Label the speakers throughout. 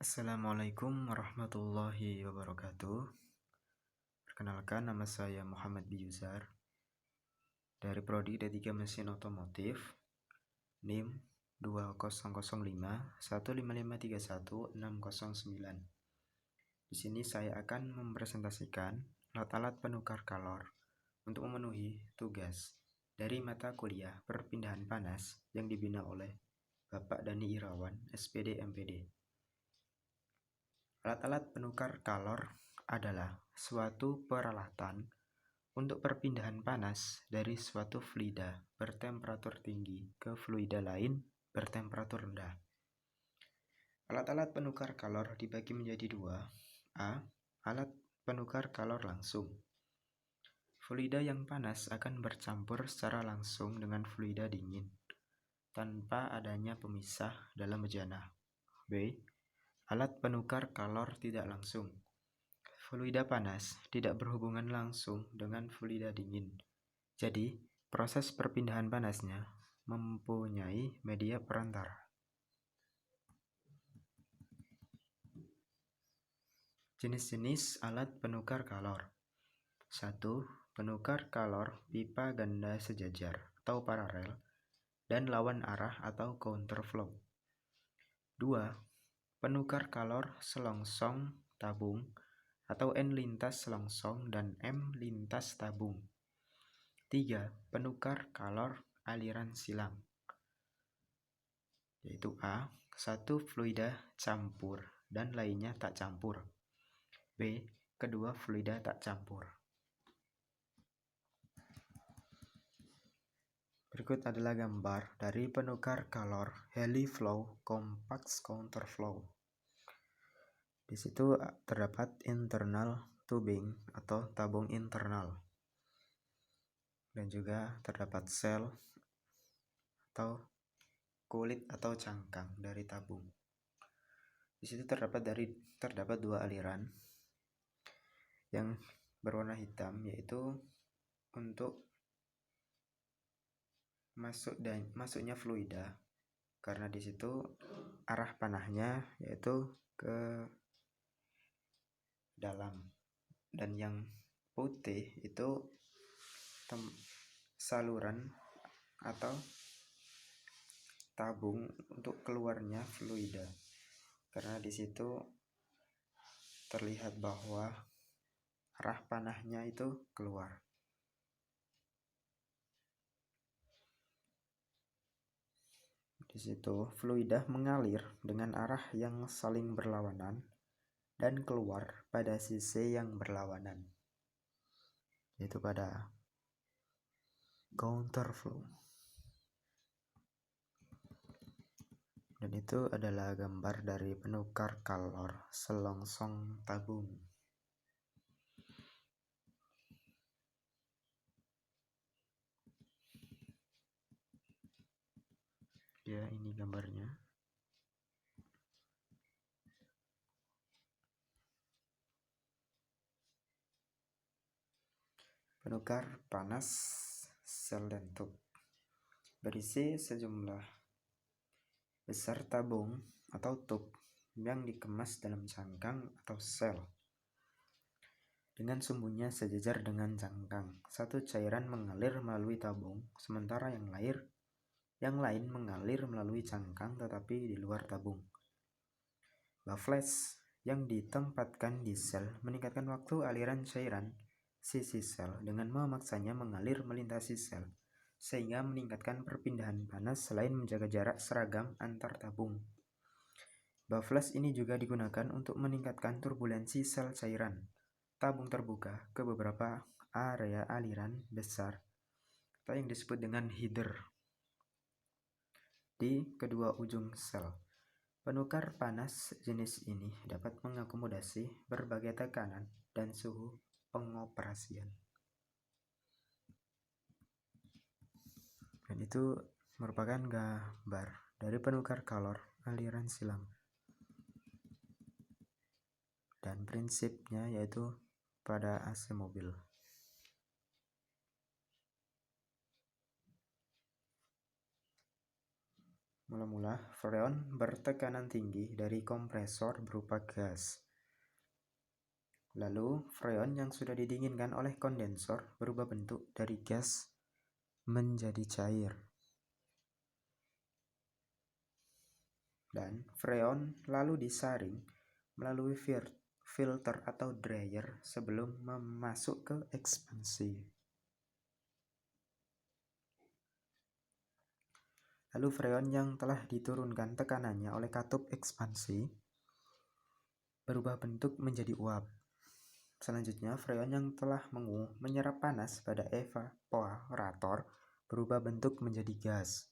Speaker 1: Assalamualaikum warahmatullahi wabarakatuh. Perkenalkan, nama saya Muhammad Biyuzar dari Prodi D3 Mesin Otomotif, NIM 200515531609. Di sini saya akan mempresentasikan alat-alat penukar kalor untuk memenuhi tugas dari mata kuliah perpindahan panas yang dibina oleh Bapak Dani Irawan, SPD MPD. Alat-alat penukar kalor adalah suatu peralatan untuk perpindahan panas dari suatu fluida bertemperatur tinggi ke fluida lain bertemperatur rendah. Alat-alat penukar kalor dibagi menjadi dua. A. Alat penukar kalor langsung. Fluida yang panas akan bercampur secara langsung dengan fluida dingin tanpa adanya pemisah dalam bejana. B. Alat penukar kalor tidak langsung. Fluida panas tidak berhubungan langsung dengan fluida dingin. Jadi, proses perpindahan panasnya mempunyai media perantara. Jenis-jenis alat penukar kalor. 1. Penukar kalor pipa ganda sejajar atau paralel dan lawan arah atau counterflow. 2. Penukar kalor selongsong tabung atau N lintas selongsong dan M lintas tabung. 3. Penukar kalor aliran silang, yaitu A. Satu fluida campur dan lainnya tak campur. B. Kedua fluida tak campur. Berikut adalah gambar dari penukar kalor Heliflow Compact Counterflow. Di situ terdapat internal tubing atau tabung internal, dan juga terdapat sel atau kulit atau cangkang dari tabung. Di situ terdapat dua aliran yang berwarna hitam, yaitu untuk masuknya fluida, karena di situ arah panahnya yaitu ke dalam, dan yang putih itu saluran atau tabung untuk keluarnya fluida, karena di situ terlihat bahwa arah panahnya itu keluar. Di situ fluida mengalir dengan arah yang saling berlawanan dan keluar pada sisi yang berlawanan, yaitu pada counterflow. Dan itu adalah gambar dari penukar kalor selongsong tabung. Ya, ini gambarnya. Penukar panas sel dan tub berisi sejumlah besar tabung atau tub yang dikemas dalam cangkang atau sel dengan sumbunya sejajar dengan cangkang. Satu cairan mengalir melalui tabung, sementara yang lain mengalir melalui cangkang tetapi di luar tabung. Baffles yang ditempatkan di sel meningkatkan waktu aliran cairan sisi sel dengan memaksanya mengalir melintasi sel, sehingga meningkatkan perpindahan panas selain menjaga jarak seragam antar tabung. Baffles ini juga digunakan untuk meningkatkan turbulensi sel cairan tabung terbuka ke beberapa area aliran besar atau yang disebut dengan header di kedua ujung sel. Penukar panas jenis ini dapat mengakomodasi berbagai tekanan dan suhu pengoperasian. Dan itu merupakan gambar dari penukar kalor aliran silang. Dan prinsipnya yaitu pada AC mobil. Mula-mula, freon bertekanan tinggi dari kompresor berupa gas. Lalu, freon yang sudah didinginkan oleh kondensor berubah bentuk dari gas menjadi cair. Dan freon lalu disaring melalui filter atau dryer sebelum masuk ke ekspansi. Lalu freon yang telah diturunkan tekanannya oleh katup ekspansi berubah bentuk menjadi uap. Selanjutnya, freon yang telah menyerap panas pada evaporator berubah bentuk menjadi gas.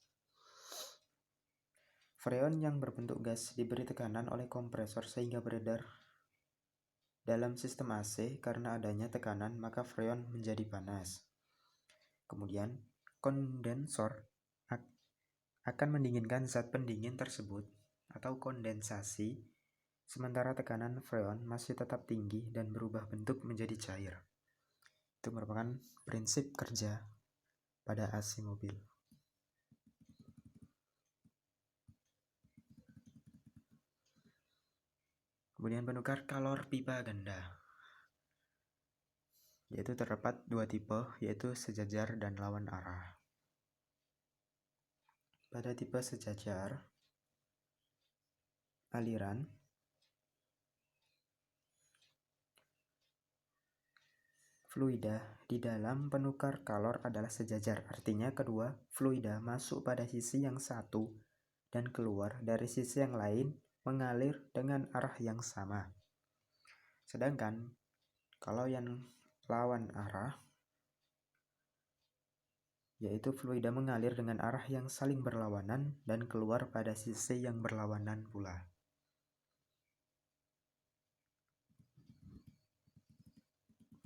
Speaker 1: Freon yang berbentuk gas diberi tekanan oleh kompresor sehingga beredar dalam sistem AC. Karena adanya tekanan, maka freon menjadi panas. Kemudian, kondensor akan mendinginkan zat pendingin tersebut atau kondensasi, sementara tekanan freon masih tetap tinggi dan berubah bentuk menjadi cair. Itu merupakan prinsip kerja pada AC mobil. Kemudian penukar kalor pipa ganda, yaitu terdapat dua tipe, yaitu sejajar dan lawan arah. Pada tipe sejajar, aliran fluida di dalam penukar kalor adalah sejajar, artinya kedua fluida masuk pada sisi yang satu dan keluar dari sisi yang lain mengalir dengan arah yang sama. Sedangkan kalau yang lawan arah, yaitu fluida mengalir dengan arah yang saling berlawanan dan keluar pada sisi yang berlawanan pula.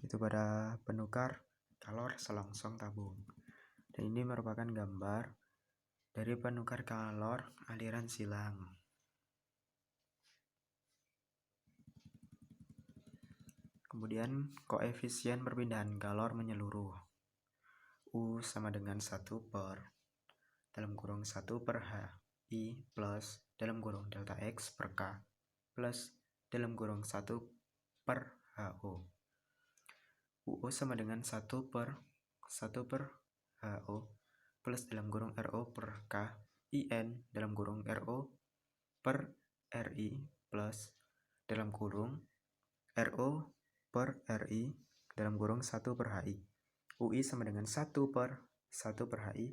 Speaker 1: Itu pada penukar kalor selongsong tabung. Dan ini merupakan gambar dari penukar kalor aliran silang. Kemudian koefisien perpindahan kalor menyeluruh. U sama dengan 1 per dalam kurung 1 per HI plus dalam kurung delta X per K plus dalam kurung 1 per HO. UO sama dengan 1 per HO plus dalam kurung RO per K IN dalam kurung RO per RI plus dalam kurung RO per RI dalam kurung 1 per HI. UI sama dengan 1 per HI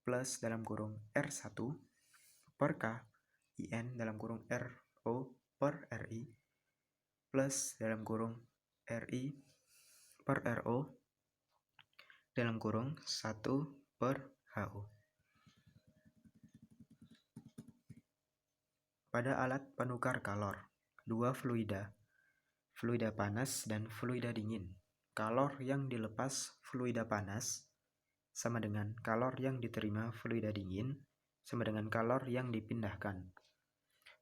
Speaker 1: plus dalam kurung R1 per K IN dalam kurung RO per RI plus dalam kurung RI per RO dalam kurung 1 per HO. Pada alat penukar kalor, dua fluida panas dan fluida dingin. Kalor yang dilepas fluida panas sama dengan kalor yang diterima fluida dingin sama dengan kalor yang dipindahkan.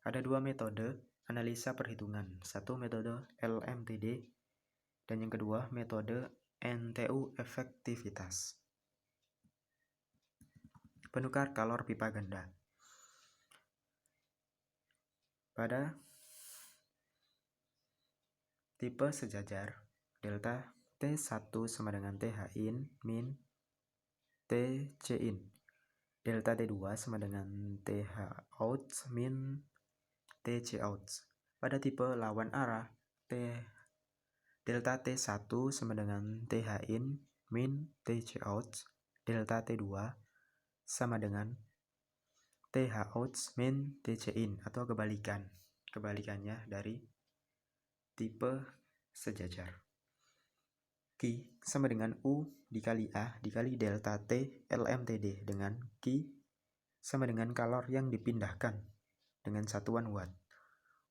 Speaker 1: Ada dua metode analisa perhitungan. Satu metode LMTD dan yang kedua metode NTU efektivitas. Penukar kalor pipa ganda. Pada tipe sejajar, delta T1 sama dengan TH-in min TC-in. Delta T2 sama dengan TH-out min TC-out. Pada tipe lawan arah, delta T1 sama dengan TH-in min TC-out. Delta T2 sama dengan TH-out min TC-in atau kebalikannya dari tipe sejajar. Q sama dengan U dikali A dikali delta T LMTD dengan Q sama dengan kalor yang dipindahkan dengan satuan watt.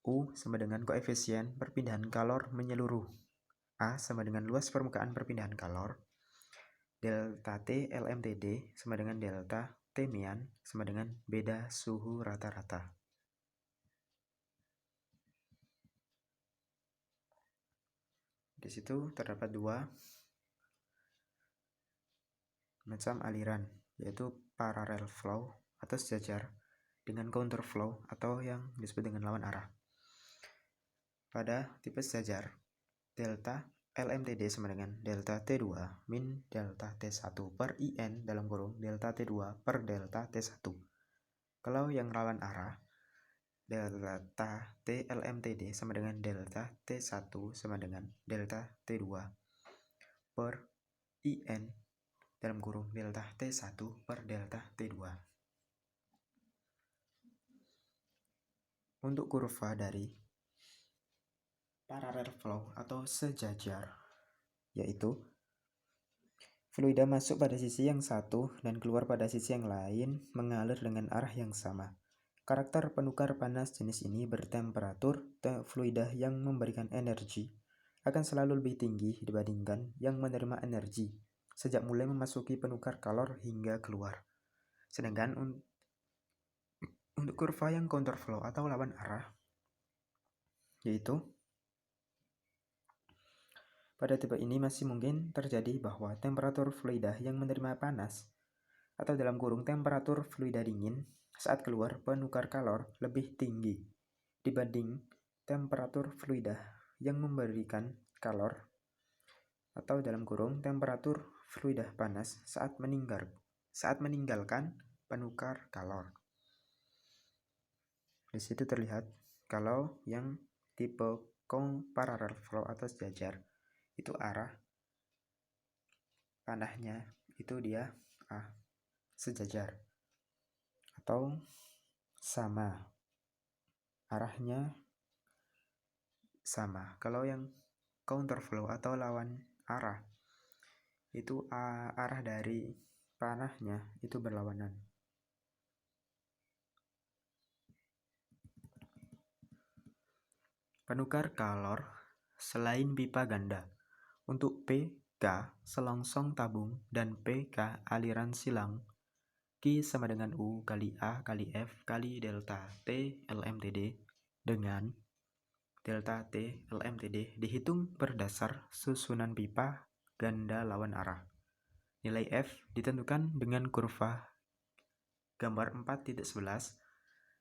Speaker 1: U sama dengan koefisien perpindahan kalor menyeluruh. A sama dengan luas permukaan perpindahan kalor. Delta T LMTD sama dengan delta T mean sama dengan beda suhu rata-rata. Di situ terdapat dua macam aliran, yaitu parallel flow atau sejajar dengan counter flow atau yang disebut dengan lawan arah. Pada tipe sejajar, delta LMTD sama dengan delta T2 min delta T1 per IN dalam kurung delta T2 per delta T1. Kalau yang lawan arah, delta T LMTD sama dengan delta T1 sama dengan delta T2 per IN dalam kurung delta T1 per delta T2. Untuk kurva dari parallel flow atau sejajar, yaitu fluida masuk pada sisi yang satu dan keluar pada sisi yang lain mengalir dengan arah yang sama. Karakter penukar panas jenis ini bertemperatur fluida yang memberikan energi akan selalu lebih tinggi dibandingkan yang menerima energi sejak mulai memasuki penukar kalor hingga keluar. Sedangkan untuk kurva yang counterflow atau lawan arah, yaitu pada tipe ini masih mungkin terjadi bahwa temperatur fluida yang menerima panas atau dalam kurung temperatur fluida dingin saat keluar penukar kalor lebih tinggi dibanding temperatur fluida yang memberikan kalor atau dalam kurung temperatur fluida panas saat meninggalkan penukar kalor. Di situ terlihat kalau yang tipe parallel flow atau sejajar itu arah panahnya itu dia sejajar atau sama, arahnya sama. Kalau yang counterflow atau lawan arah itu arah dari panahnya itu berlawanan. Penukar kalor selain pipa ganda untuk PK selongsong tabung dan PK aliran silang, Q sama dengan U kali A kali F kali delta T LMTD dengan delta T LMTD dihitung berdasar susunan pipa ganda lawan arah. Nilai F ditentukan dengan kurva gambar 4.11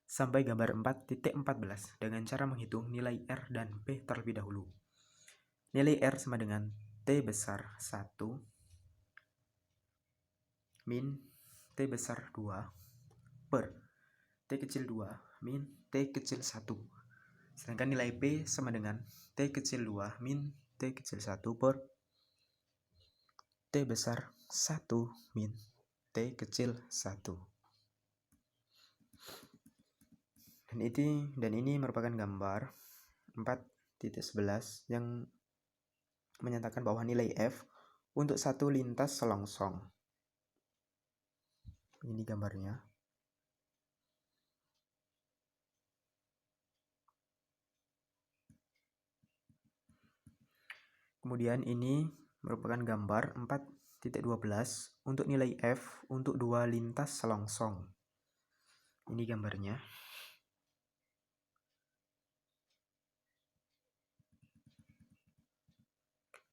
Speaker 1: sampai gambar 4.14 dengan cara menghitung nilai R dan P terlebih dahulu. Nilai R sama dengan T besar 1 min T besar 2 per T kecil 2 min T kecil 1. Sedangkan nilai P sama dengan T kecil 2 min T kecil 1 per T besar 1 min T kecil 1. Dan ini merupakan gambar 4.11 yang menyatakan bahwa nilai F untuk satu lintas selongsong. Ini gambarnya. Kemudian ini merupakan gambar 4.12 untuk nilai F untuk dua lintas selongsong. Ini gambarnya.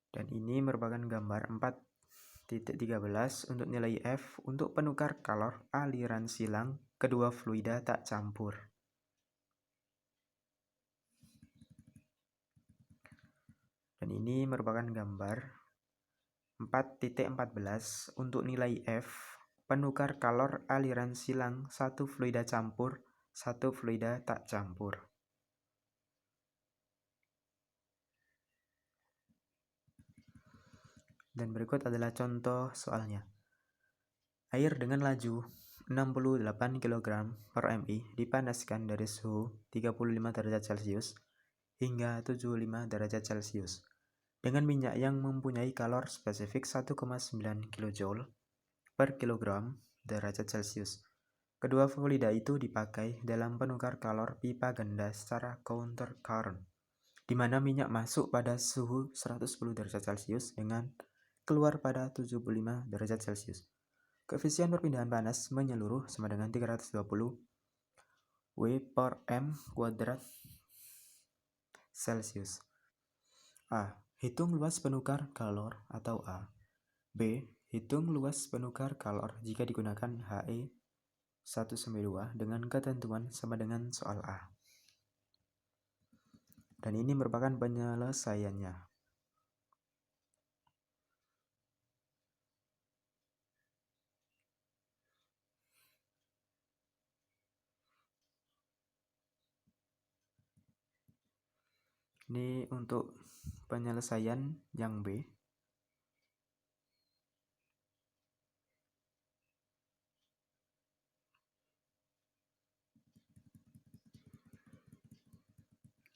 Speaker 1: Dan ini merupakan gambar 4.13 untuk nilai F untuk penukar kalor aliran silang kedua fluida tak campur. Dan ini merupakan gambar 4.14 untuk nilai F penukar kalor aliran silang satu fluida campur, satu fluida tak campur. Dan berikut adalah contoh soalnya. Air dengan laju 68 kg per mI dipanaskan dari suhu 35 derajat Celcius hingga 75 derajat Celcius dengan minyak yang mempunyai kalor spesifik 1,9 kJ per kilogram derajat Celcius. Kedua fluida itu dipakai dalam penukar kalor pipa ganda secara counter current, di mana minyak masuk pada suhu 110 derajat Celcius dengan keluar pada 75 derajat Celcius. Koefisien perpindahan panas menyeluruh sama dengan 320 W per M kuadrat Celcius. A. Hitung luas penukar kalor atau A. B. Hitung luas penukar kalor jika digunakan HE 1-2 dengan ketentuan sama dengan soal A. Dan ini merupakan penyelesaiannya. Ini untuk penyelesaian yang B.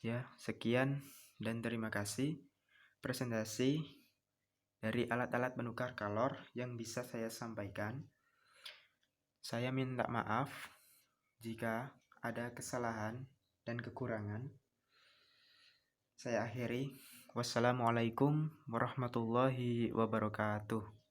Speaker 1: Ya, sekian dan terima kasih presentasi dari alat-alat penukar kalor yang bisa saya sampaikan. Saya minta maaf jika ada kesalahan dan kekurangan. Saya akhiri. Wassalamualaikum warahmatullahi wabarakatuh.